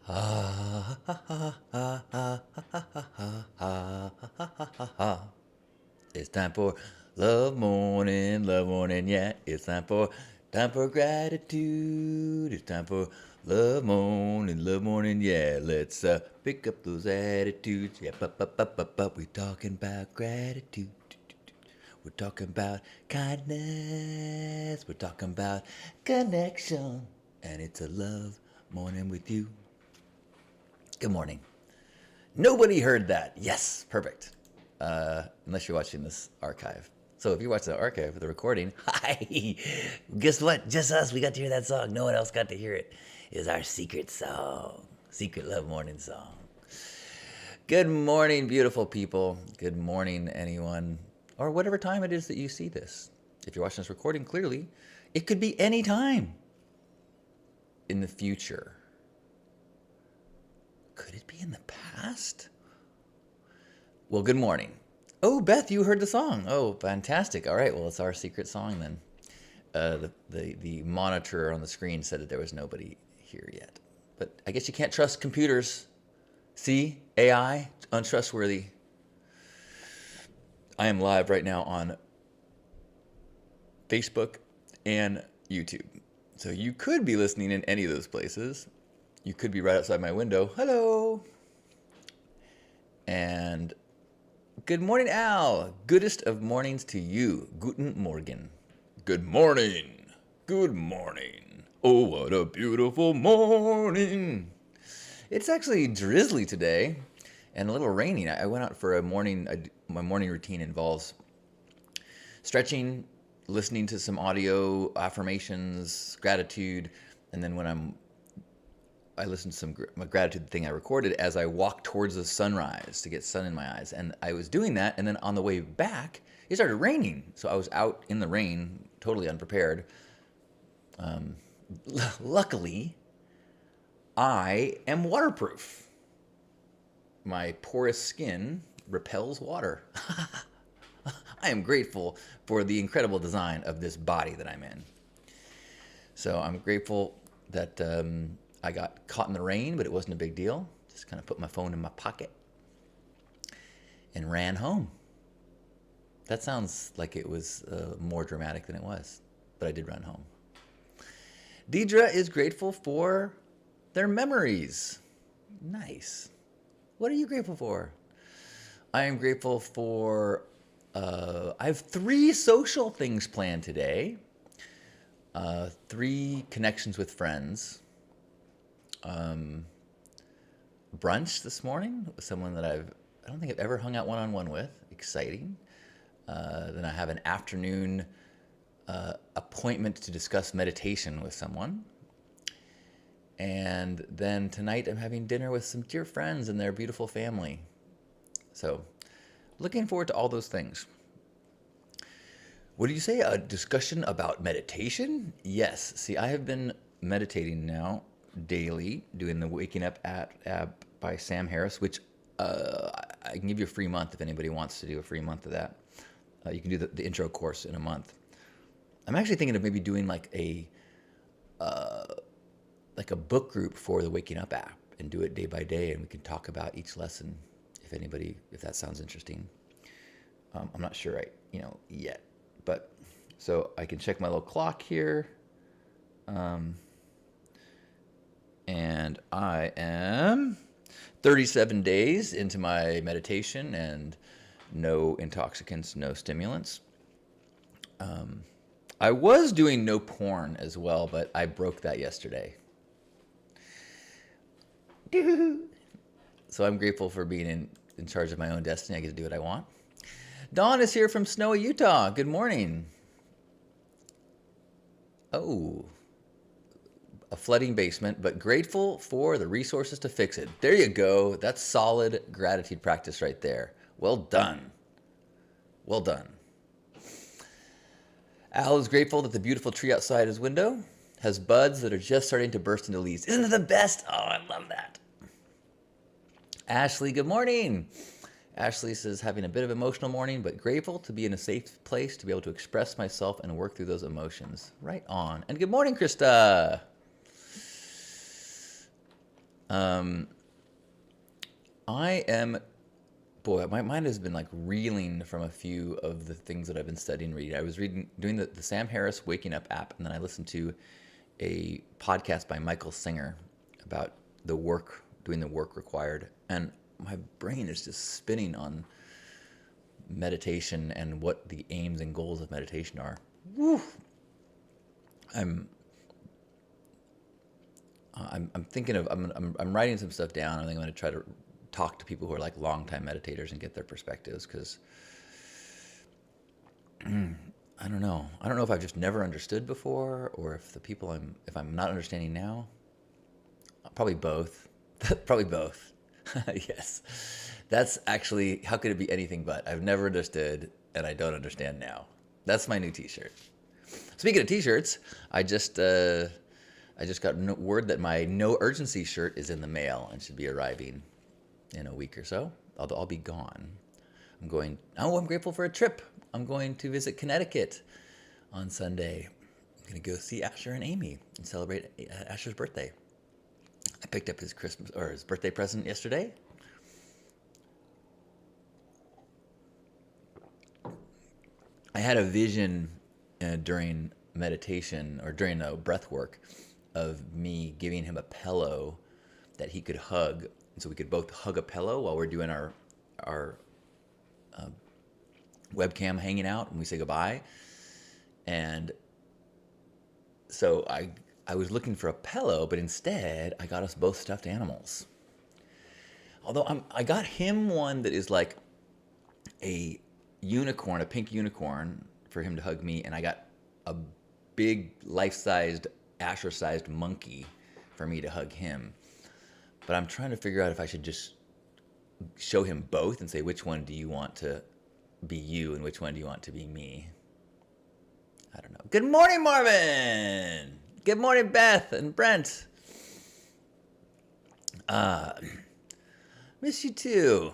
Ha ha ha ha ha ha ha ha ha ha ha ha. It's time for love morning, yeah. It's time for gratitude. It's time for love morning, yeah. Let's pick up those attitudes, yeah. We talking about gratitude. We're talking about kindness. We're talking about connection, and it's a love morning with you. Good morning. Nobody heard that. Yes, perfect. Unless you're watching this archive. So if you watch the archive, the recording, hi, guess what? Just us. We got to hear that song. No one else got to hear it. It was our secret song, secret love morning song. Good morning, beautiful people. Good morning, anyone, or whatever time it is that you see this. If you're watching this recording, clearly, it could be any time in the future. Could it be in the past? Well, good morning. Oh, Beth, you heard the song. Oh, fantastic. All right, well, it's our secret song then. The monitor on the screen said that there was nobody here yet. But I guess you can't trust computers. See? AI, untrustworthy. I am live right now on Facebook and YouTube. So you could be listening in any of those places. You could be right outside my window. Hello. And good morning, Al. Goodest of mornings to you. Guten Morgen. Good morning. Good morning. Oh, what a beautiful morning. It's actually drizzly today and a little rainy. I went out for a morning. My morning routine involves stretching, listening to some audio affirmations, gratitude, and then when I listened to some my gratitude thing I recorded as I walked towards the sunrise to get sun in my eyes. And I was doing that, and then on the way back, it started raining. So I was out in the rain, totally unprepared. Luckily, I am waterproof. My porous skin repels water. I am grateful for the incredible design of this body that I'm in. So I'm grateful that I got caught in the rain, but it wasn't a big deal. Just kind of put my phone in my pocket and ran home. That sounds like it was more dramatic than it was, but I did run home. Deidre is grateful for their memories. Nice. What are you grateful for? I am grateful for, I have 3 social things planned today. 3 connections with friends. Brunch this morning with someone that I don't think I've ever hung out one-on-one with. Exciting. Then I have an afternoon appointment to discuss meditation with someone. And then tonight I'm having dinner with some dear friends and their beautiful family. So looking forward to all those things. What did you say? A discussion about meditation? Yes. See, I have been meditating now daily, doing the Waking Up app by Sam Harris, which I can give you a free month if anybody wants to do a free month of that. You can do the intro course in a month. I'm actually thinking of maybe doing like a book group for the Waking Up app and do it day by day, and we can talk about each lesson if that sounds interesting. I'm not sure yet, but so I can check my little clock here. And I am 37 days into my meditation and no intoxicants, no stimulants. I was doing no porn as well, but I broke that yesterday. So I'm grateful for being in charge of my own destiny. I get to do what I want. Dawn is here from snowy Utah. Good morning. Oh, a flooding basement, but grateful for the resources to fix it. There you go. That's solid gratitude practice right there. Well done. Well done. Al is grateful that the beautiful tree outside his window has buds that are just starting to burst into leaves. Isn't it the best? Oh, I love that. Ashley, good morning. Ashley says, having a bit of emotional morning, but grateful to be in a safe place to be able to express myself and work through those emotions. Right on. And good morning, Krista. Um, I am, boy, my mind has been like reeling from a few of the things that I've been studying and reading. I was doing the Sam Harris Waking Up app, and then I listened to a podcast by Michael Singer about doing the work required. And my brain is just spinning on meditation and what the aims and goals of meditation are. Woo! I'm I'm thinking of I'm writing some stuff down. I think I'm going to try to talk to people who are like longtime meditators and get their perspectives because I don't know. I don't know if I've just never understood before or if the people if I'm not understanding now. Probably both. Probably both. Yes. That's actually, how could it be anything but? I've never understood and I don't understand now. That's my new t-shirt. Speaking of t-shirts, I just got word that my no urgency shirt is in the mail and should be arriving in a week or so. I'll be gone. I'm grateful for a trip. I'm going to visit Connecticut on Sunday. I'm going to go see Asher and Amy and celebrate Asher's birthday. I picked up his birthday present yesterday. I had a vision during meditation or during breath work of me giving him a pillow that he could hug, and so we could both hug a pillow while we're doing our webcam hanging out and we say goodbye. And so I was looking for a pillow, but instead I got us both stuffed animals. Although I got him one that is like a unicorn, a pink unicorn for him to hug me, and I got a big life-sized, Asher-sized monkey for me to hug him. But I'm trying to figure out if I should just show him both and say, which one do you want to be you and which one do you want to be me? I don't know. Good morning, Marvin! Good morning, Beth and Brent. Miss you too.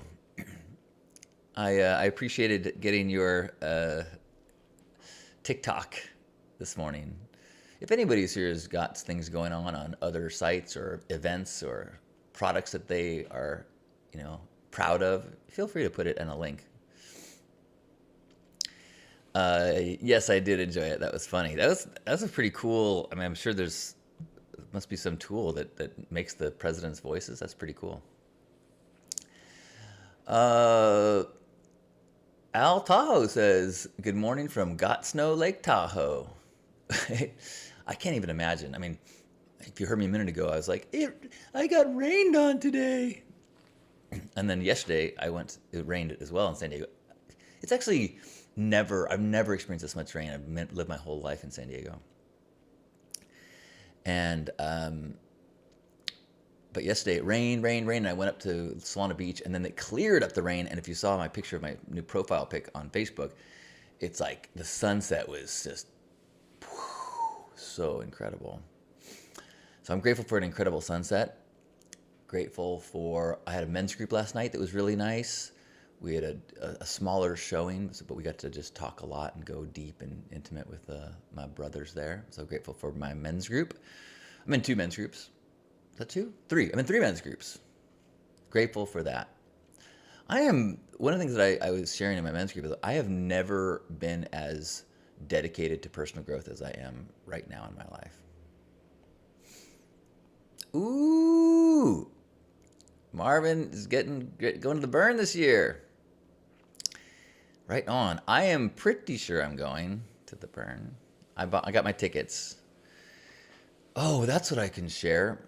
I appreciated getting your TikTok this morning. If anybody's here has got things going on other sites or events or products that they are, proud of, feel free to put it in a link. Yes, I did enjoy it. That was funny. That was a pretty cool. I mean, I'm sure must be some tool that makes the president's voices. That's pretty cool. Al Tahoe says, "Good morning from Got Snow, Lake Tahoe." I can't even imagine. I mean, if you heard me a minute ago, I was like, I got rained on today. And then yesterday, it rained as well in San Diego. It's actually I've never experienced this much rain. I've lived my whole life in San Diego. And, but yesterday it rained, and I went up to Solana Beach, and then it cleared up the rain. And if you saw my picture of my new profile pic on Facebook, it's like the sunset was just so incredible. So I'm grateful for an incredible sunset. I had a men's group last night that was really nice. We had a smaller showing, but we got to just talk a lot and go deep and intimate with my brothers there. So grateful for my men's group. I'm in 2 men's groups. Is that 2? 3. I'm in 3 men's groups. Grateful for that. One of the things that I was sharing in my men's group is I have never been as dedicated to personal growth as I am right now in my life. Ooh, Marvin is going to the Burn this year. Right on. I am pretty sure I'm going to the Burn. I got my tickets. Oh, that's what I can share.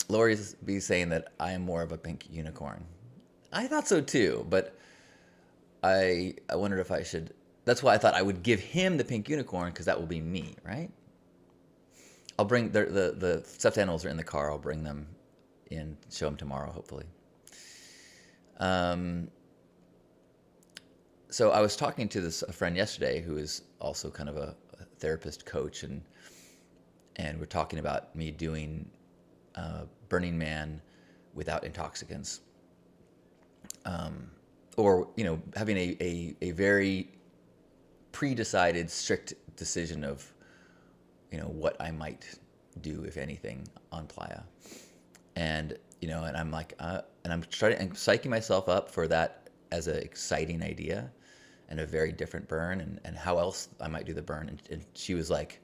Lori's be saying that I am more of a pink unicorn. I thought so too, but I wondered if I should. That's why I thought I would give him the pink unicorn because that will be me, right? I'll bring the stuffed animals are in the car. I'll bring them in, show them tomorrow, hopefully. So I was talking to a friend yesterday who is also kind of a therapist coach, and we're talking about me doing Burning Man without intoxicants, or having a very pre-decided strict decision of what I might do, if anything, on Playa. And, and I'm like, and I'm psyching myself up for that as an exciting idea and a very different burn, and how else I might do the burn. And she was like,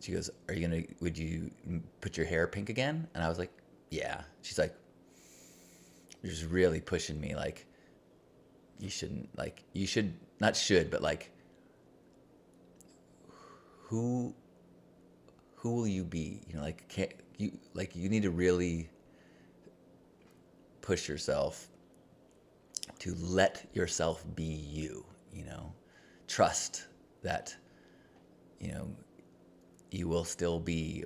she goes, would you put your hair pink again? And I was like, yeah. She's like, you're just really pushing me. Like, you shouldn't, like, you should, not should, but like, who will you be? Like, can't you, like, you need to really push yourself to let yourself be you, trust that, you will still be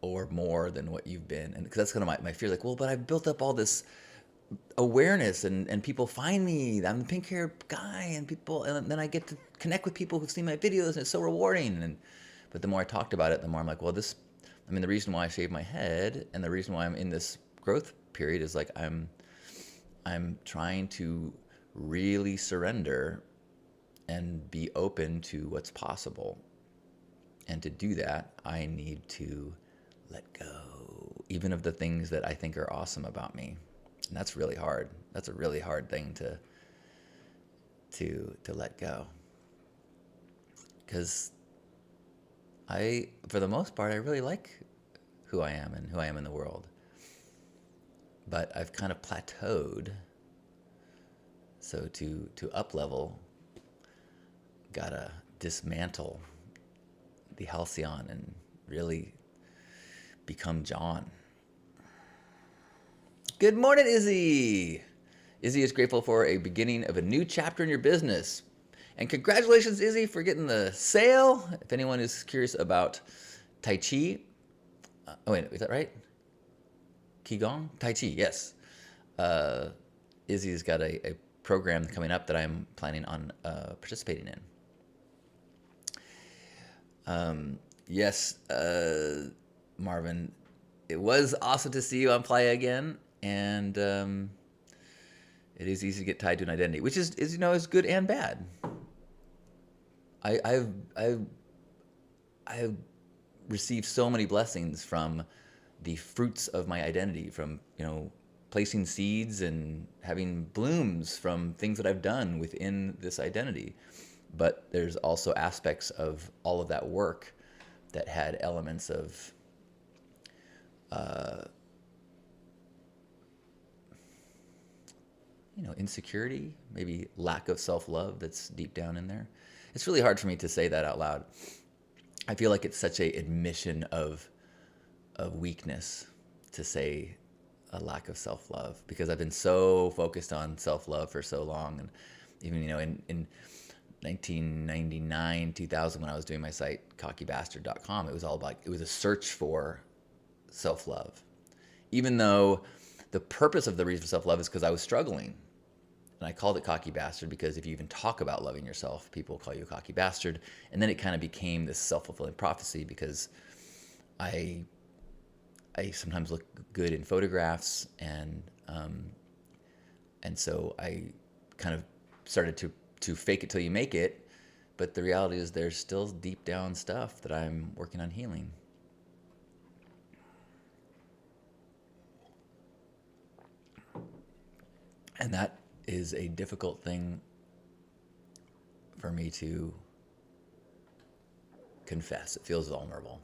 or more than what you've been. And because that's kind of my fear, like, well, but I've built up all this awareness, and people find me, I'm the pink haired guy, and then I get to connect with people who've seen my videos, and it's so rewarding. But the more I talked about it, the more I'm like, well, the reason why I shaved my head and the reason why I'm in this growth period is like, I'm trying to really surrender and be open to what's possible. And to do that, I need to let go, even of the things that I think are awesome about me. And that's really hard. That's a really hard thing to let go. Because for the most part, I really like who I am and who I am in the world. But I've kind of plateaued. So to up level, gotta dismantle the halcyon and really become John. Good morning, Izzy. Izzy is grateful for a beginning of a new chapter in your business. And congratulations, Izzy, for getting the sale. If anyone is curious about Tai Chi, oh wait, is that right? Qigong? Tai Chi, yes. Izzy's got a program coming up that I'm planning on participating in. Yes, Marvin, it was awesome to see you on Playa again, and it is easy to get tied to an identity, which is good and bad. I've received so many blessings from the fruits of my identity, from placing seeds and having blooms from things that I've done within this identity. But there's also aspects of all of that work that had elements of insecurity, maybe lack of self-love that's deep down in there. It's really hard for me to say that out loud. I feel like it's such a admission of weakness to say a lack of self-love, because I've been so focused on self-love for so long. And even in 1999, 2000, when I was doing my site cockybastard.com, it was a search for self-love, even though the purpose of the reason for self-love is because I was struggling. And I called it Cocky Bastard because if you even talk about loving yourself, people call you a cocky bastard. And then it kind of became this self-fulfilling prophecy, because I sometimes look good in photographs, and so I kind of started to fake it till you make it. But the reality is there's still deep down stuff that I'm working on healing. And that is a difficult thing for me to confess. It feels vulnerable.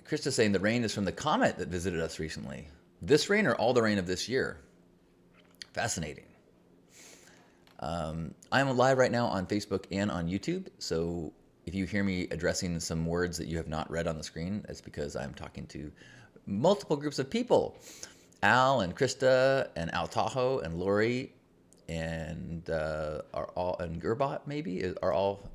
Krista's saying the rain is from the comet that visited us recently. This rain or all the rain of this year? Fascinating. I'm live right now on Facebook and on YouTube. So if you hear me addressing some words that you have not read on the screen, that's because I'm talking to multiple groups of people. Al and Krista and Al Tahoe and Lori and are all, and Gerbot maybe are all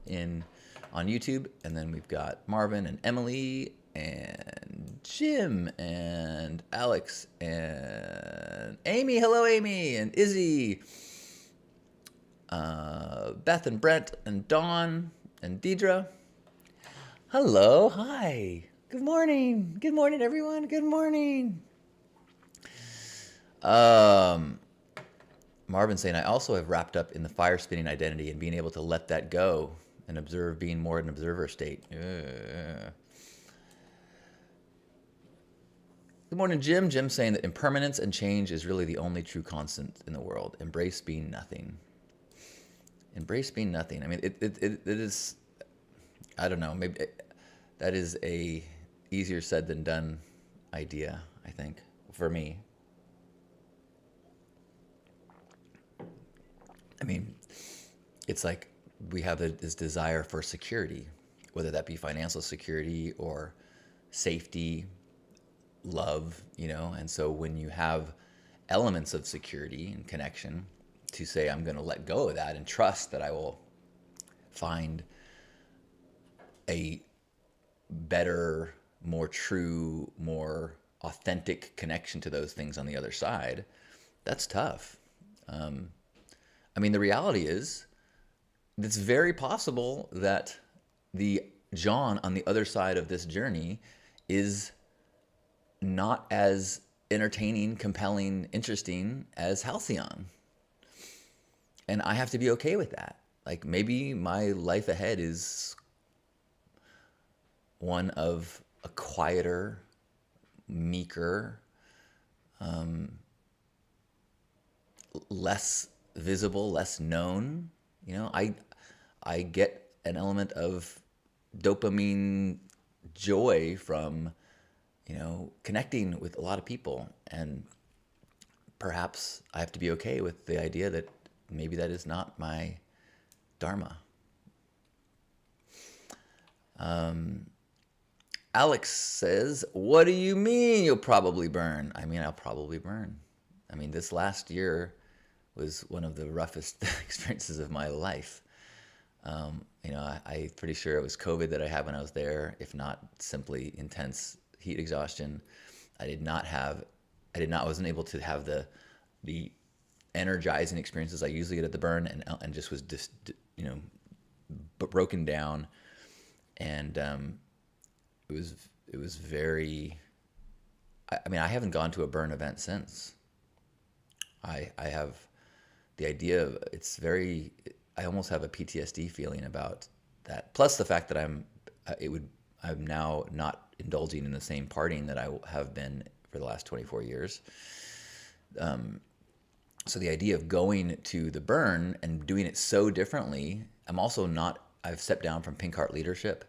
on YouTube. And then we've got Marvin and Emily and Jim and Alex and Amy. Hello, Amy, and Izzy, Beth and Brent and Dawn and Deidre. Hello, hi. Good morning. Good morning, everyone. Good morning. Marvin saying, I also have wrapped up in the fire spinning identity and being able to let that go. and observe, being more an observer state. Ugh. Good morning, Jim. Jim saying that impermanence and change is really the only true constant in the world. Embrace being nothing. Embrace being nothing. I mean, it is, I don't know, maybe that is a easier said than done idea, I think, for me. I mean, it's like we have this desire for security, whether that be financial security or safety, love, and so when you have elements of security and connection, to say, I'm going to let go of that and trust that I will find a better, more true, more authentic connection to those things on the other side, that's tough. I mean, the reality is, it's very possible that the John on the other side of this journey is not as entertaining, compelling, interesting as Halcyon. And I have to be okay with that. Like, maybe my life ahead is one of a quieter, meeker, less visible, less known. I get an element of dopamine joy from, connecting with a lot of people. And perhaps I have to be okay with the idea that maybe that is not my dharma. Alex says, what do you mean you'll probably burn? I mean, I'll probably burn. I mean, this last year was one of the roughest experiences of my life. I'm pretty sure it was COVID that I had when I was there, if not simply intense heat exhaustion. I wasn't able to have the energizing experiences I usually get at the burn, and just was just, broken down. And it was very, I mean, I haven't gone to a burn event since. I have the idea of, I almost have a PTSD feeling about that. Plus the fact that I'm now not indulging in the same partying that I have been for the last 24 years. So the idea of going to the burn and doing it so differently, I've stepped down from Pink Heart leadership.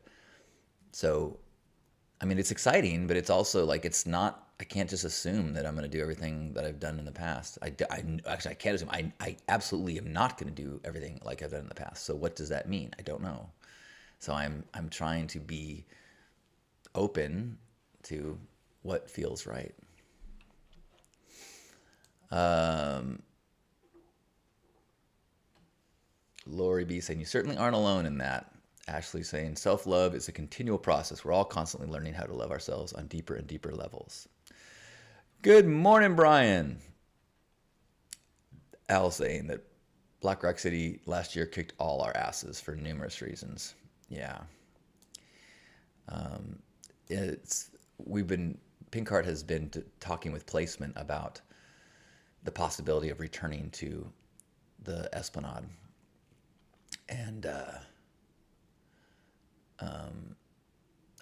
So, I mean, it's exciting, but it's also like, I can't just assume that I'm going to do everything that I've done in the past. I can't assume. I absolutely am not going to do everything like I've done in the past. So what does that mean? I don't know. So I'm trying to be open to what feels right. Lori B saying, you certainly aren't alone in that. Ashley saying, self-love is a continual process. We're all constantly learning how to love ourselves on deeper and deeper levels. Good morning, Brian. Al saying that Black Rock City last year kicked all our asses for numerous reasons. Yeah. Pink Heart has been talking with Placement about the possibility of returning to the Esplanade. And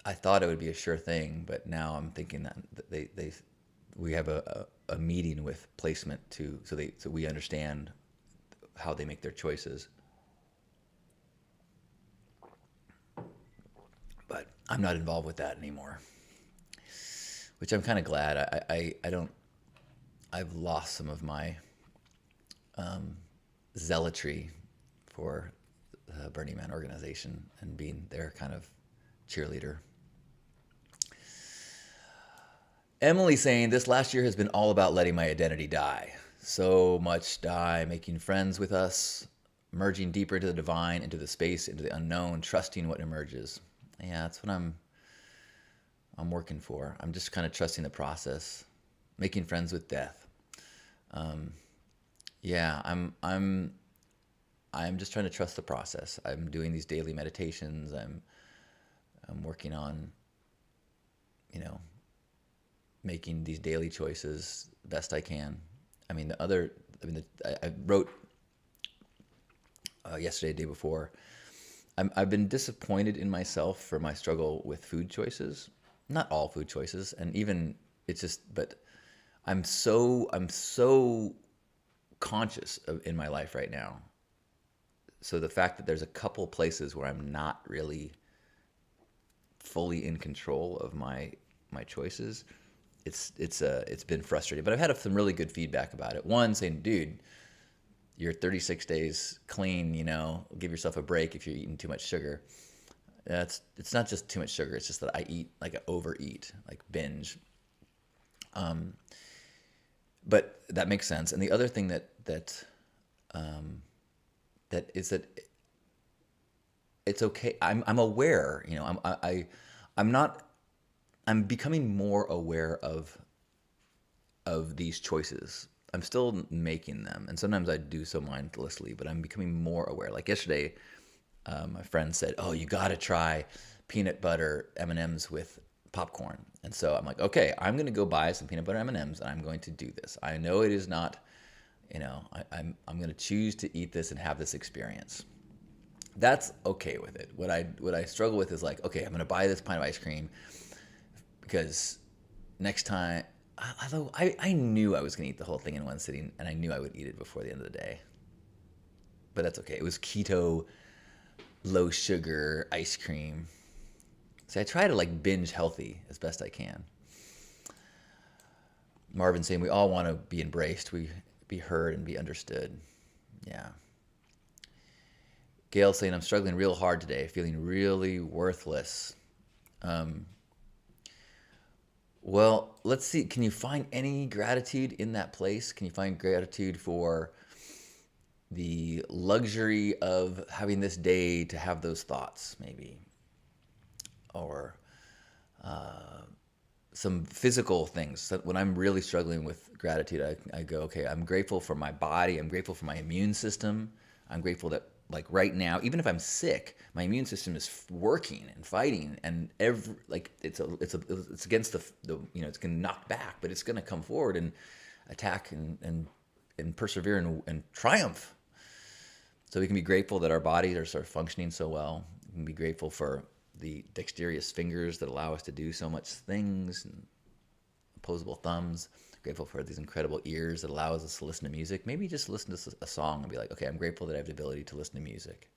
I thought it would be a sure thing, but now I'm thinking that we have a meeting with Placement so we understand how they make their choices. But I'm not involved with that anymore, which I'm kind of glad. I've lost some of my zealotry for the Burning Man organization and being their kind of cheerleader. Emily saying, this last year has been all about letting my identity die. So much die, making friends with us, merging deeper into the divine, into the space, into the unknown, trusting what emerges. Yeah, that's what I'm working for. I'm just kind of trusting the process, making friends with death. Yeah, I'm just trying to trust the process. I'm doing these daily meditations. I'm working on, making these daily choices the best I can. I mean, I wrote yesterday, the day before, I've been disappointed in myself for my struggle with food choices. Not all food choices, and even it's just, but I'm so conscious of in my life right now. So the fact that there's a couple places where I'm not really fully in control of my choices, it's been frustrating. But I've had some really good feedback about it. One saying, "Dude, you're 36 days clean. Give yourself a break if you're eating too much sugar." It's not just too much sugar. It's just that I eat like I overeat, like binge. But that makes sense. And the other thing that is that it's okay. I'm aware. I'm not. I'm becoming more aware of these choices. I'm still making them, and sometimes I do so mindlessly. But I'm becoming more aware. Like yesterday, my friend said, "Oh, you got to try peanut butter M&Ms with popcorn." And so I'm like, "Okay, I'm going to go buy some peanut butter M&Ms, and I'm going to do this. I know it is not, I'm going to choose to eat this and have this experience." That's okay with it. What I struggle with is like, okay, I'm going to buy this pint of ice cream because next time, although I knew I was going to eat the whole thing in one sitting, and I knew I would eat it before the end of the day. But that's okay. It was keto, low sugar ice cream. So I try to like binge healthy as best I can. Marvin saying we all want to be embraced, we be heard and be understood. Yeah. Gail saying I'm struggling real hard today, feeling really worthless. Well, let's see. Can you find any gratitude in that place? Can you find gratitude for the luxury of having this day to have those thoughts, maybe? Or some physical things that when I'm really struggling with gratitude, I go, okay, I'm grateful for my body. I'm grateful for my immune system. I'm grateful that like right now, even if I'm sick, my immune system is working and fighting, and every like it's against the it's gonna knock back, but it's gonna come forward and attack and persevere and triumph. So we can be grateful that our bodies are sort of functioning so well. We can be grateful for the dexterous fingers that allow us to do so much things, and opposable thumbs. Grateful for these incredible ears that allows us to listen to music. Maybe just listen to a song and be like, okay, I'm grateful that I have the ability to listen to music.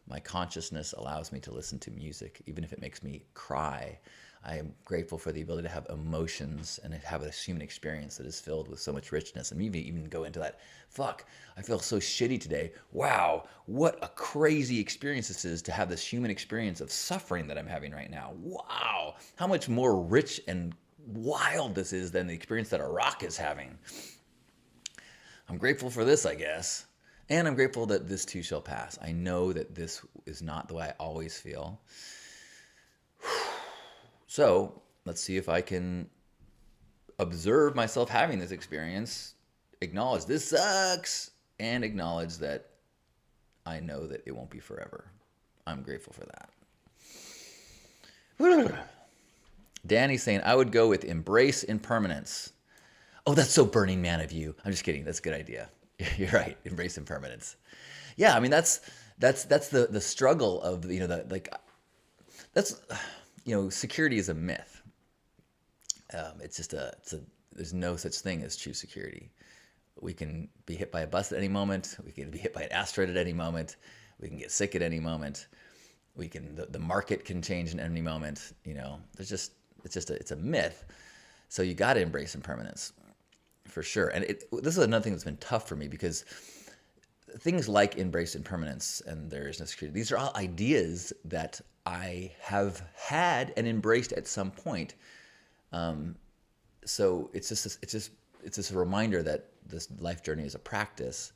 My consciousness allows me to listen to music, even if it makes me cry. I am grateful for the ability to have emotions and have a human experience that is filled with so much richness. And maybe even go into that, fuck, I feel so shitty today. Wow, what a crazy experience this is to have this human experience of suffering that I'm having right now. Wow, how much more rich and wild this is than the experience that a rock is having. I'm grateful for this, I guess. And I'm grateful that this too shall pass. I know that this is not the way I always feel. So let's see if I can observe myself having this experience, acknowledge this sucks, and acknowledge that I know that it won't be forever. I'm grateful for that. Danny's saying, I would go with embrace impermanence. Oh, that's so Burning Man of you. I'm just kidding. That's a good idea. You're right. Embrace impermanence. Yeah, I mean that's the struggle of the like that's security is a myth. It's just there's no such thing as true security. We can be hit by a bus at any moment. We can be hit by an asteroid at any moment. We can get sick at any moment. The market can change in any moment. It's a myth. So you got to embrace impermanence for sure. And this is another thing that's been tough for me because things like embrace impermanence and there is no security, these are all ideas that I have had and embraced at some point. So it's just a reminder that this life journey is a practice,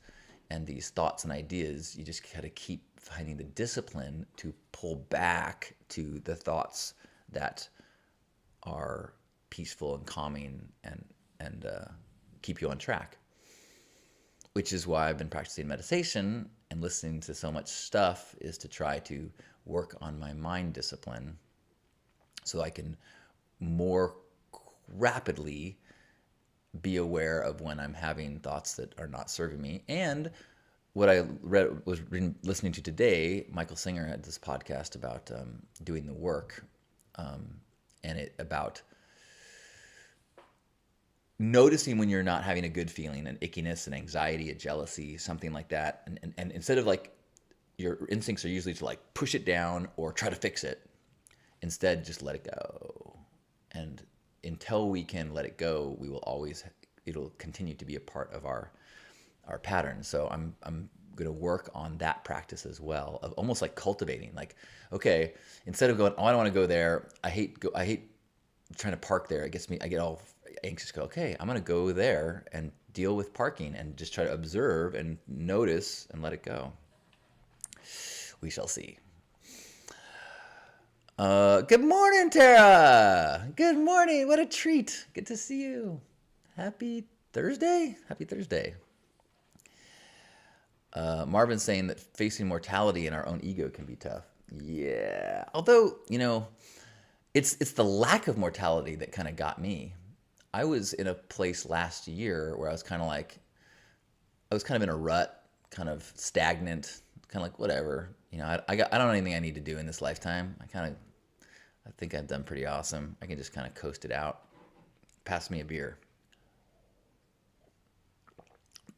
and these thoughts and ideas, you just got to keep finding the discipline to pull back to the thoughts that are peaceful and calming and keep you on track. Which is why I've been practicing meditation and listening to so much stuff, is to try to work on my mind discipline so I can more rapidly be aware of when I'm having thoughts that are not serving me, and what I listening to today, Michael Singer had this podcast about doing the work, and it about noticing when you're not having a good feeling, an ickiness, an anxiety, a jealousy, something like that, and instead of like your instincts are usually to like push it down or try to fix it, instead just let it go, and until we can let it go, it'll continue to be a part of our pattern. So I'm going to work on that practice as well, of almost like cultivating, like, okay, instead of going, oh, I don't want to go there, I hate trying to park there, I get all anxious. Go, okay, I'm going to go there and deal with parking and just try to observe and notice and let it go. We shall see. Good morning, Tara. Good morning. What a treat. Good to see you. Happy Thursday. Marvin's saying that facing mortality in our own ego can be tough. Yeah. Although, it's the lack of mortality that kind of got me. I was in a place last year where I was kind of in a rut, kind of stagnant, kind of like whatever. I don't know anything I need to do in this lifetime. I think I've done pretty awesome. I can just kind of coast it out. Pass me a beer.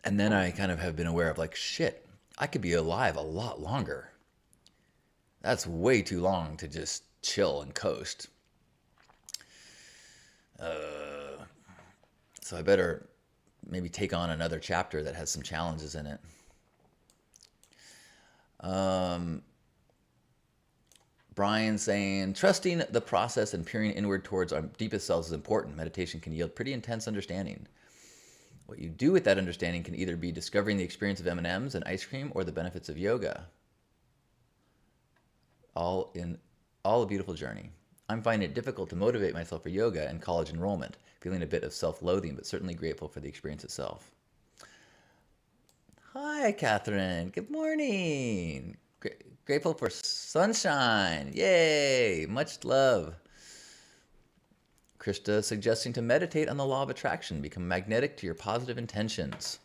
And then I kind of have been aware of like, shit, I could be alive a lot longer. That's way too long to just chill and coast. So I better maybe take on another chapter that has some challenges in it. Brian saying, trusting the process and peering inward towards our deepest selves is important. Meditation can yield pretty intense understanding. What you do with that understanding can either be discovering the experience of M&Ms and ice cream or the benefits of yoga. All a beautiful journey. I'm finding it difficult to motivate myself for yoga and college enrollment, feeling a bit of self-loathing, but certainly grateful for the experience itself. Hi, Catherine. Good morning. Grateful for sunshine. Yay. Much love. Krista suggesting to meditate on the law of attraction, become magnetic to your positive intentions.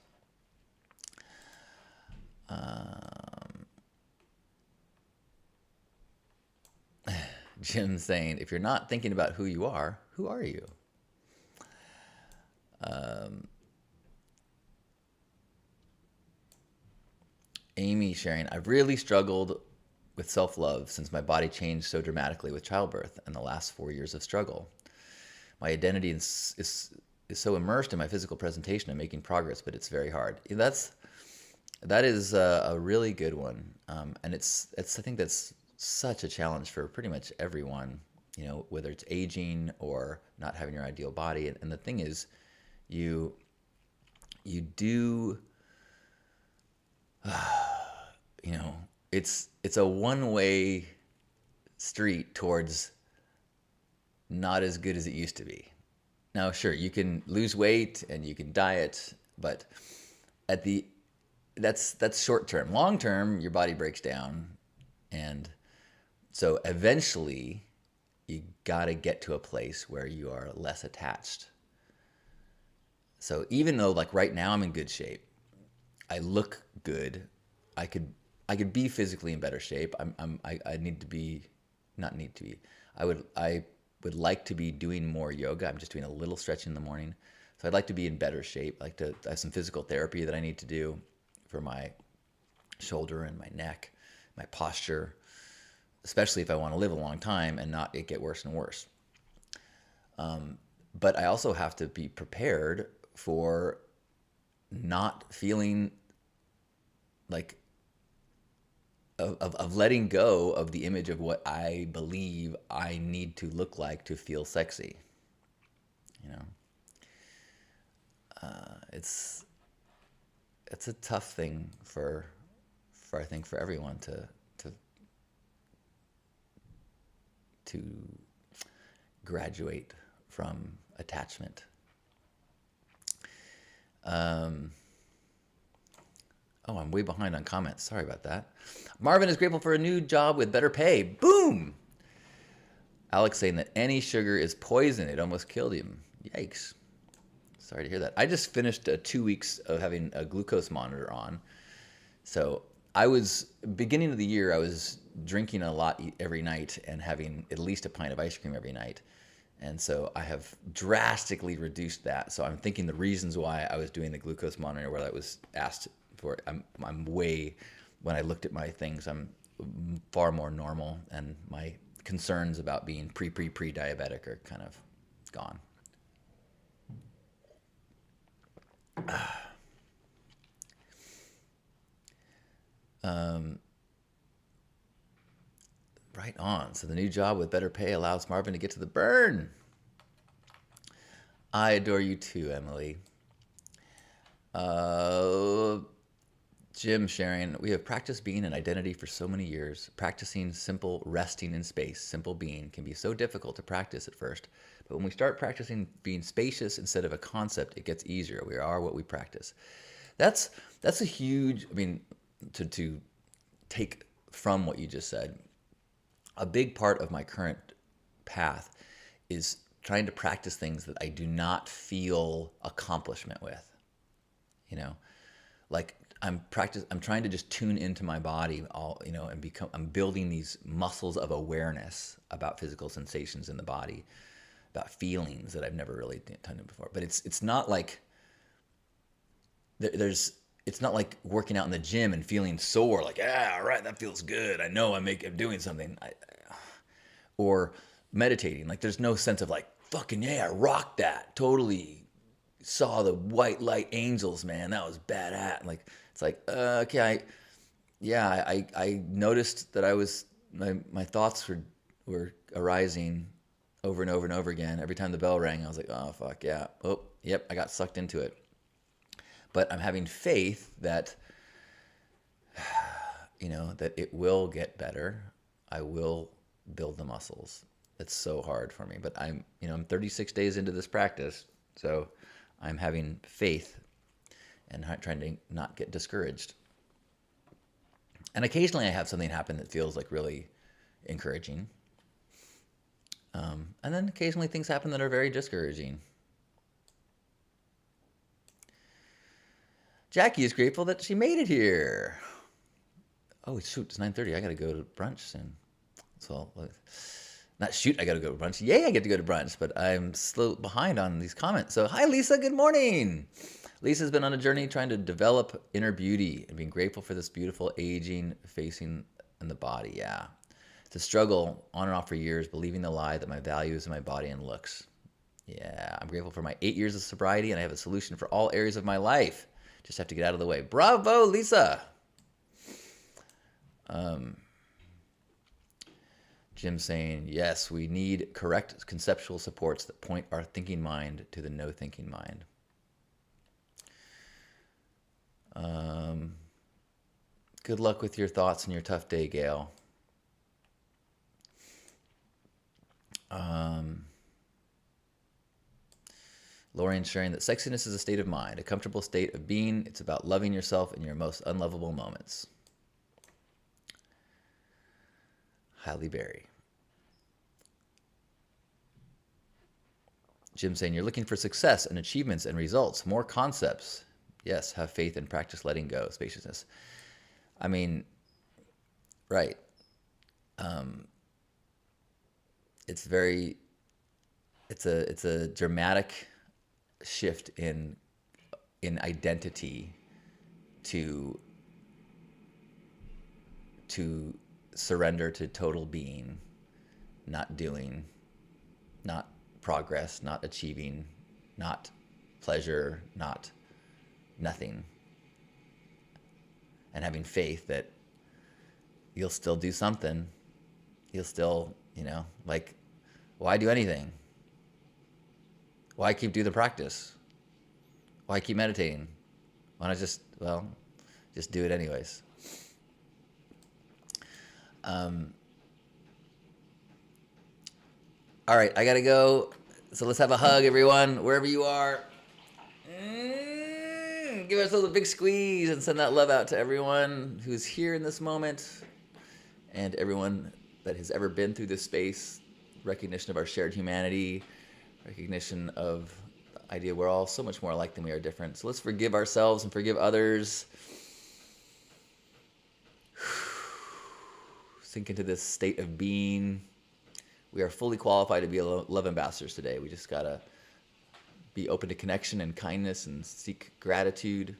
Jim saying, if you're not thinking about who you are, who are you? Amy sharing, I've really struggled with self-love since my body changed so dramatically with childbirth and the last 4 years of struggle. My identity is so immersed in my physical presentation and making progress, but it's very hard. That is a really good one, and it's I think that's such a challenge for pretty much everyone. Whether it's aging or not having your ideal body, and the thing is, you do. It's a one-way street towards not as good as it used to be. Now, sure, you can lose weight and you can diet, but that's short term. Long term, your body breaks down, and so eventually you got to get to a place where you are less attached. So even though like right now I'm in good shape, I look good, I could be physically in better shape. I need to be, not need to be. I would like to be doing more yoga. I'm just doing a little stretch in the morning. So I'd like to be in better shape. I have some physical therapy that I need to do for my shoulder and my neck, my posture, especially if I want to live a long time and not it get worse and worse. But I also have to be prepared for not feeling like of letting go of the image of what I believe I need to look like to feel sexy. It's a tough thing for I think for everyone to graduate from attachment. Oh, I'm way behind on comments. Sorry about that. Marvin is grateful for a new job with better pay. Boom! Alex saying that any sugar is poison. It almost killed him. Yikes. Sorry to hear that. I just finished 2 weeks of having a glucose monitor on So I was beginning of the year. I was drinking a lot every night and having at least a pint of ice cream every night. And so I have drastically reduced that. So I'm thinking the reasons why I was doing the glucose monitor, where I was asked for, I'm way, when I looked at my things, I'm far more normal, and my concerns about being pre-diabetic are kind of gone. Right on. So the new job with better pay allows Marvin to get to the burn. I adore you too, Emily. Jim sharing, we have practiced being an identity for so many years. Practicing simple resting in space, simple being, can be so difficult to practice at first. But when we start practicing being spacious instead of a concept, it gets easier. We are what we practice. That's a huge, I mean, to take from what you just said, a big part of my current path is trying to practice things that I do not feel accomplishment with. You know, like I'm trying to just tune into my body and I'm building these muscles of awareness about physical sensations in the body, about feelings that I've never really done before. But it's not like it's not like working out in the gym and feeling sore, like, all right, that feels good. I know I'm doing something. Or meditating, like there's no sense of like, fucking yeah, I rocked that. Totally saw the white light angels, man. That was badass. Like, it's like, okay, I noticed that my thoughts were arising over and over and over again. Every time the bell rang, I was like, oh, fuck yeah. Oh, yep, I got sucked into it. But I'm having faith that, that it will get better. I will build the muscles. It's so hard for me, but I'm 36 days into this practice, so I'm having faith and trying to not get discouraged. And occasionally I have something happen that feels like really encouraging. And then occasionally things happen that are very discouraging. Jackie is grateful that she made it here. Oh, shoot, it's 9:30. I got to go to brunch soon. So, not shoot, I got to go to brunch. Yay, I get to go to brunch, but I'm slow behind on these comments. So, hi, Lisa. Good morning. Lisa's been on a journey trying to develop inner beauty and being grateful for this beautiful aging facing in the body. Yeah. It's a struggle on and off for years, believing the lie that my value is in my body and looks. Yeah. I'm grateful for my 8 years of sobriety, and I have a solution for all areas of my life. Just have to get out of the way. Bravo, Lisa. Jim saying, yes, we need correct conceptual supports that point our thinking mind to the no thinking mind. Good luck with your thoughts and your tough day, Gail. Lorian sharing that sexiness is a state of mind, a comfortable state of being. It's about loving yourself in your most unlovable moments. Halle Berry. Jim saying, you're looking for success and achievements and results, more concepts. Yes, have faith and practice letting go, spaciousness. I mean, right. It's a dramatic shift in identity to surrender to total being, not doing, not progress, not achieving, not pleasure, not nothing. And having faith that you'll still do something. You'll still, like, why do anything? Why keep doing the practice? Why keep meditating? Why not just do it anyways? All right, I gotta go. So let's have a hug, everyone, wherever you are. Give ourselves a big squeeze and send that love out to everyone who's here in this moment and everyone that has ever been through this space. Recognition of our shared humanity, recognition of the idea we're all so much more alike than we are different. So let's forgive ourselves and forgive others. sink into this state of being. We are fully qualified to be love ambassadors today. We just gotta be open to connection and kindness and seek gratitude.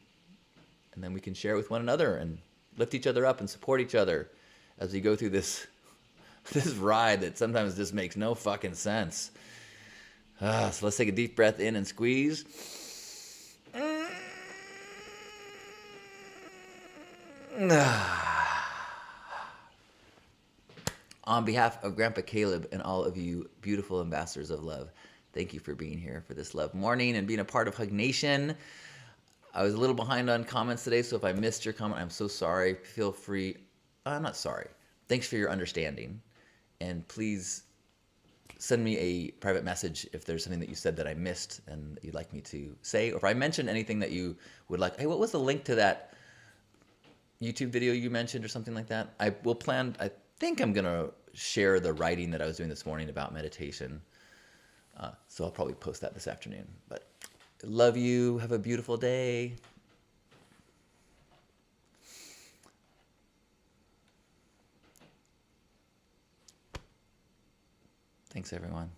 And then we can share with one another and lift each other up and support each other as we go through this ride that sometimes just makes no fucking sense. So let's take a deep breath in and squeeze. On behalf of Grandpa Caleb and all of you beautiful ambassadors of love, thank you for being here for this love morning and being a part of Hug Nation. I was a little behind on comments today, so if I missed your comment, I'm so sorry. Feel free. I'm not sorry. Thanks for your understanding. And please send me a private message if there's something that you said that I missed and you'd like me to say. Or if I mentioned anything that you would like, hey, what was the link to that YouTube video you mentioned or something like that? I think I'm going to share the writing that I was doing this morning about meditation. So I'll probably post that this afternoon. But love you. Have a beautiful day. Thanks, everyone.